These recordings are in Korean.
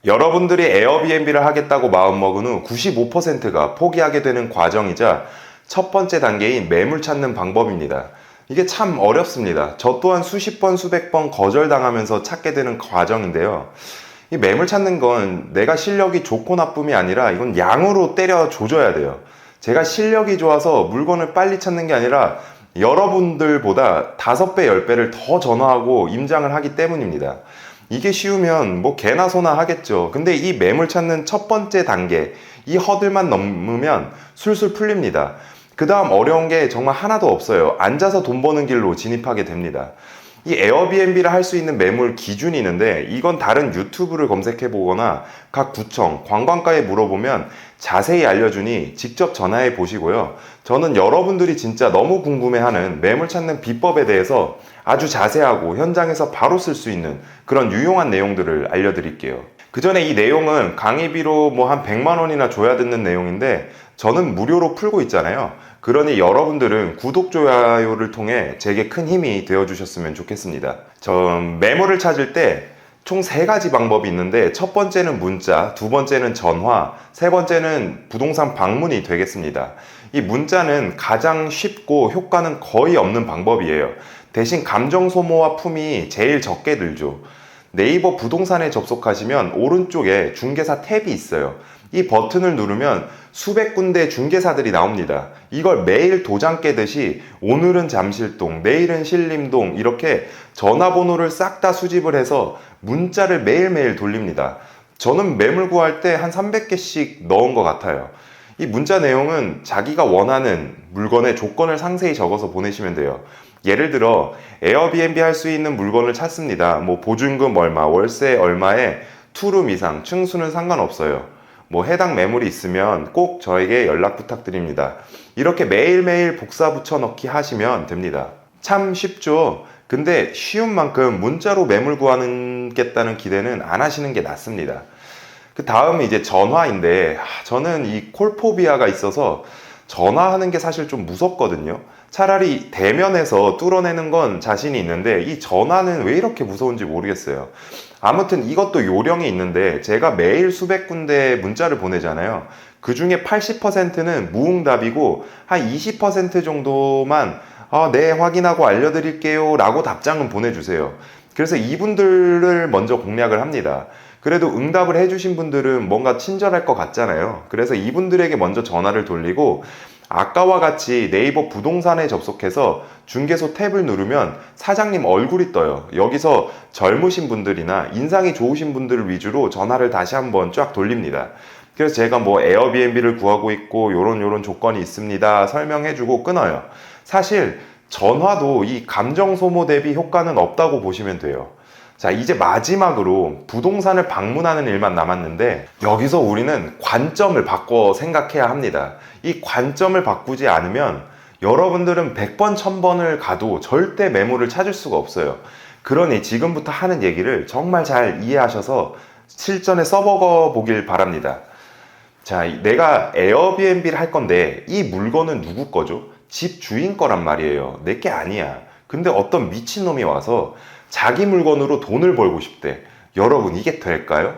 여러분들이 에어비앤비를 하겠다고 마음먹은 후 95%가 포기하게 되는 과정이자 첫 번째 단계인 매물 찾는 방법입니다. 이게 참 어렵습니다. 저 또한 수십 번, 수백 번 거절당하면서 찾게 되는 과정인데요. 이 매물 찾는 건 내가 실력이 좋고 나쁨이 아니라 이건 양으로 때려 조져야 돼요. 제가 실력이 좋아서 물건을 빨리 찾는 게 아니라 여러분들보다 5배, 10배를 더 전화하고 임장을 하기 때문입니다. 이게 쉬우면 뭐 개나 소나 하겠죠. 근데 이 매물 찾는 첫 번째 단계, 이 허들만 넘으면 술술 풀립니다. 그 다음 어려운 게 정말 하나도 없어요. 앉아서 돈 버는 길로 진입하게 됩니다. 이 에어비앤비를 할 수 있는 매물 기준이 있는데 이건 다른 유튜브를 검색해 보거나 각 구청, 관광가에 물어보면 자세히 알려주니 직접 전화해 보시고요. 저는 여러분들이 진짜 너무 궁금해하는 매물 찾는 비법에 대해서 아주 자세하고 현장에서 바로 쓸 수 있는 그런 유용한 내용들을 알려드릴게요. 그 전에 이 내용은 강의비로 뭐 한 100만 원이나 줘야 듣는 내용인데 저는 무료로 풀고 있잖아요. 그러니 여러분들은 구독, 좋아요를 통해 제게 큰 힘이 되어주셨으면 좋겠습니다. 매물을 찾을 때 총 3가지 방법이 있는데 첫 번째는 문자, 두 번째는 전화, 세 번째는 부동산 방문이 되겠습니다. 이 문자는 가장 쉽고 효과는 거의 없는 방법이에요. 대신 감정 소모와 품이 제일 적게 들죠. 네이버 부동산에 접속하시면 오른쪽에 중개사 탭이 있어요. 이 버튼을 누르면 수백 군데 중개사들이 나옵니다. 이걸 매일 도장 깨듯이 오늘은 잠실동, 내일은 신림동 이렇게 전화번호를 싹 다 수집을 해서 문자를 매일매일 돌립니다. 저는 매물 구할 때 한 300개씩 넣은 것 같아요. 이 문자 내용은 자기가 원하는 물건의 조건을 상세히 적어서 보내시면 돼요. 예를 들어 에어비앤비 할 수 있는 물건을 찾습니다. 뭐 보증금 얼마, 월세 얼마에 투룸 이상, 층수는 상관없어요. 뭐 해당 매물이 있으면 꼭 저에게 연락 부탁드립니다. 이렇게 매일매일 복사 붙여넣기 하시면 됩니다. 참 쉽죠? 근데 쉬운 만큼 문자로 매물 구하겠다는 기대는 안 하시는 게 낫습니다. 그 다음이 이제 전화인데 저는 이 콜포비아가 있어서 전화하는 게 사실 좀 무섭거든요. 차라리 대면에서 뚫어내는 건 자신이 있는데 이 전화는 왜 이렇게 무서운지 모르겠어요. 아무튼 이것도 요령이 있는데 제가 매일 수백 군데 문자를 보내잖아요. 그 중에 80%는 무응답이고 한 20% 정도만 네, 확인하고 알려드릴게요 라고 답장은 보내주세요. 그래서 이분들을 먼저 공략을 합니다. 그래도 응답을 해주신 분들은 뭔가 친절할 것 같잖아요. 그래서 이분들에게 먼저 전화를 돌리고 아까와 같이 네이버 부동산에 접속해서 중개소 탭을 누르면 사장님 얼굴이 떠요. 여기서 젊으신 분들이나 인상이 좋으신 분들을 위주로 전화를 다시 한번 쫙 돌립니다. 그래서 제가 뭐 에어비앤비를 구하고 있고 요런 조건이 있습니다 설명해주고 끊어요. 사실 전화도 이 감정 소모 대비 효과는 없다고 보시면 돼요. 자, 이제 마지막으로 부동산을 방문하는 일만 남았는데 여기서 우리는 관점을 바꿔 생각해야 합니다. 이 관점을 바꾸지 않으면 여러분들은 100번, 1000번을 가도 절대 매물을 찾을 수가 없어요. 그러니 지금부터 하는 얘기를 정말 잘 이해하셔서 실전에 써먹어 보길 바랍니다. 자, 내가 에어비앤비를 할 건데 이 물건은 누구 거죠? 집 주인 거란 말이에요. 내 게 아니야. 근데 어떤 미친놈이 와서 자기 물건으로 돈을 벌고 싶대. 여러분, 이게 될까요?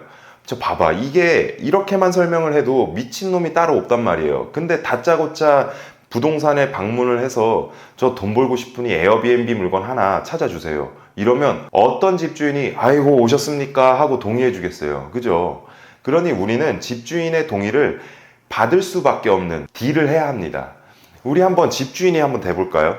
저 봐봐. 이게 이렇게만 설명을 해도 미친놈이 따로 없단 말이에요. 근데 다짜고짜 부동산에 방문을 해서 저 돈 벌고 싶으니 에어비앤비 물건 하나 찾아주세요. 이러면 어떤 집주인이 아이고 오셨습니까? 하고 동의해 주겠어요. 그죠? 그러니 우리는 집주인의 동의를 받을 수밖에 없는 딜을 해야 합니다. 우리 한번 집주인이 한번 돼볼까요?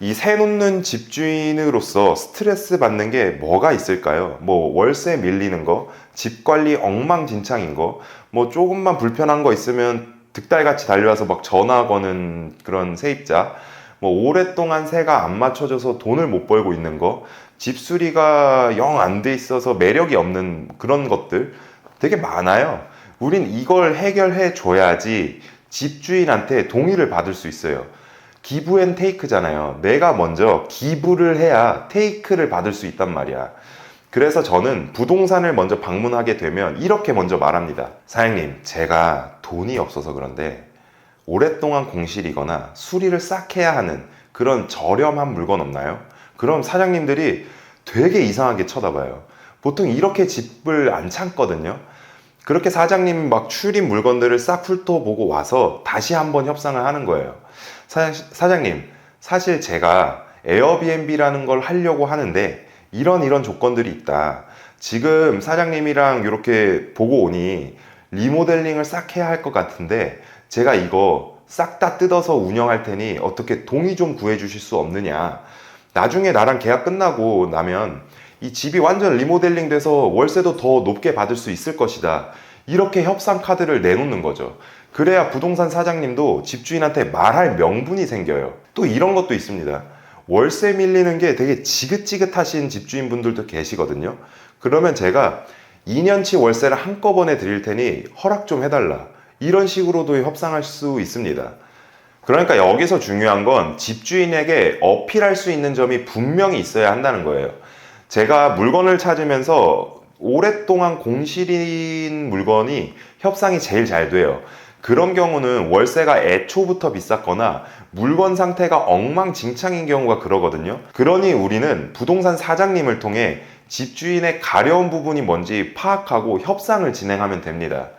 이 새 놓는 집주인으로서 스트레스 받는 게 뭐가 있을까요? 뭐 월세 밀리는 거, 집 관리 엉망진창인 거, 뭐 조금만 불편한 거 있으면 득달같이 달려와서 막 전화 거는 그런 세입자, 뭐 오랫동안 세가 안 맞춰져서 돈을 못 벌고 있는 거, 집 수리가 영 안 돼 있어서 매력이 없는 그런 것들 되게 많아요. 우린 이걸 해결해 줘야지 집주인한테 동의를 받을 수 있어요. 기브 앤 테이크잖아요. 내가 먼저 기부를 해야 테이크를 받을 수 있단 말이야. 그래서 저는 부동산을 먼저 방문하게 되면 이렇게 먼저 말합니다. 사장님, 제가 돈이 없어서 그런데 오랫동안 공실이거나 수리를 싹 해야 하는 그런 저렴한 물건 없나요? 그럼 사장님들이 되게 이상하게 쳐다봐요. 보통 이렇게 집을 안 찾거든요. 그렇게 사장님이 막 출입 물건들을 싹 훑어보고 와서 다시 한번 협상을 하는 거예요. 사장님, 사실 제가 에어비앤비라는 걸 하려고 하는데 이런 조건들이 있다. 지금 사장님이랑 이렇게 보고 오니 리모델링을 싹 해야 할 것 같은데 제가 이거 싹 다 뜯어서 운영할 테니 어떻게 동의 좀 구해 주실 수 없느냐. 나중에 나랑 계약 끝나고 나면 이 집이 완전 리모델링 돼서 월세도 더 높게 받을 수 있을 것이다. 이렇게 협상 카드를 내놓는 거죠. 그래야 부동산 사장님도 집주인한테 말할 명분이 생겨요. 또 이런 것도 있습니다. 월세 밀리는 게 되게 지긋지긋하신 집주인분들도 계시거든요. 그러면 제가 2년치 월세를 한꺼번에 드릴 테니 허락 좀 해달라. 이런 식으로도 협상할 수 있습니다. 그러니까 여기서 중요한 건 집주인에게 어필할 수 있는 점이 분명히 있어야 한다는 거예요. 제가 물건을 찾으면서 오랫동안 공실인 물건이 협상이 제일 잘 돼요. 그런 경우는 월세가 애초부터 비쌌거나 물건 상태가 엉망진창인 경우가 그러거든요. 그러니 우리는 부동산 사장님을 통해 집주인의 가려운 부분이 뭔지 파악하고 협상을 진행하면 됩니다.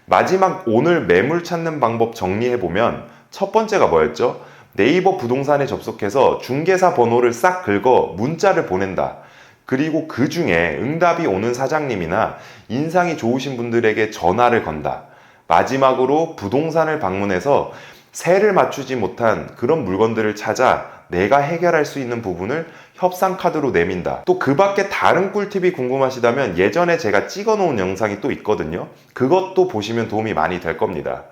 마지막 오늘 매물 찾는 방법 정리해보면 첫 번째가 뭐였죠? 네이버 부동산에 접속해서 중개사 번호를 싹 긁어 문자를 보낸다. 그리고 그 중에 응답이 오는 사장님이나 인상이 좋으신 분들에게 전화를 건다. 마지막으로 부동산을 방문해서 세를 맞추지 못한 그런 물건들을 찾아 내가 해결할 수 있는 부분을 협상 카드로 내민다. 또 그 밖에 다른 꿀팁이 궁금하시다면 예전에 제가 찍어 놓은 영상이 또 있거든요. 그것도 보시면 도움이 많이 될 겁니다.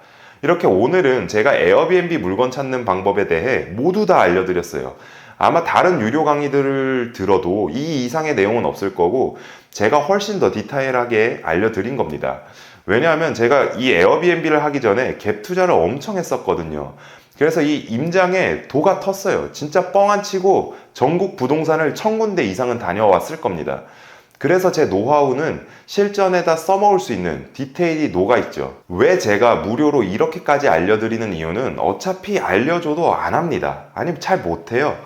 이렇게 오늘은 제가 에어비앤비 물건 찾는 방법에 대해 모두 다 알려드렸어요. 아마 다른 유료 강의들을 들어도 이 이상의 내용은 없을 거고 제가 훨씬 더 디테일하게 알려드린 겁니다. 왜냐하면 제가 이 에어비앤비를 하기 전에 갭 투자를 엄청 했었거든요. 그래서 이 임장에 도가 텄어요. 진짜 뻥 안 치고 전국 부동산을 1000군데 이상은 다녀왔을 겁니다. 그래서 제 노하우는 실전에다 써먹을 수 있는 디테일이 녹아있죠. 왜 제가 무료로 이렇게까지 알려드리는 이유는 어차피 알려줘도 안 합니다. 아니면 잘 못해요.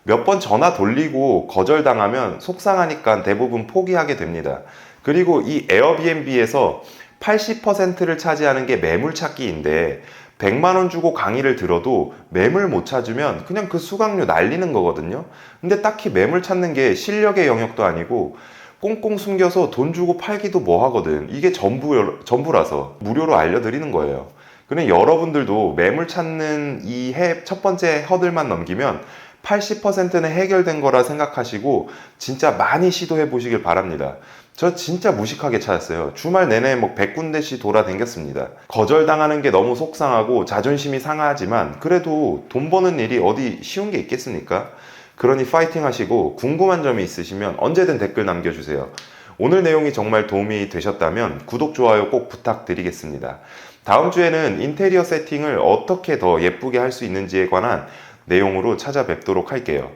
몇 번 전화 돌리고 거절당하면 속상하니까 대부분 포기하게 됩니다. 그리고 이 에어비앤비에서 80%를 차지하는 게 매물 찾기인데 100만원 주고 강의를 들어도 매물 못 찾으면 그냥 그 수강료 날리는 거거든요. 근데 딱히 매물 찾는 게 실력의 영역도 아니고 꽁꽁 숨겨서 돈 주고 팔기도 뭐 하거든. 이게 전부라서 무료로 알려드리는 거예요. 그럼 여러분들도 매물 찾는 이 첫 번째 허들만 넘기면 80%는 해결된 거라 생각하시고 진짜 많이 시도해 보시길 바랍니다. 저 진짜 무식하게 찾았어요. 주말 내내 100군데씩 돌아다녔습니다. 거절당하는 게 너무 속상하고 자존심이 상하지만 그래도 돈 버는 일이 어디 쉬운 게 있겠습니까? 그러니 파이팅 하시고 궁금한 점이 있으시면 언제든 댓글 남겨주세요. 오늘 내용이 정말 도움이 되셨다면 구독, 좋아요 꼭 부탁드리겠습니다. 다음 주에는 인테리어 세팅을 어떻게 더 예쁘게 할 수 있는지에 관한 내용으로 찾아뵙도록 할게요.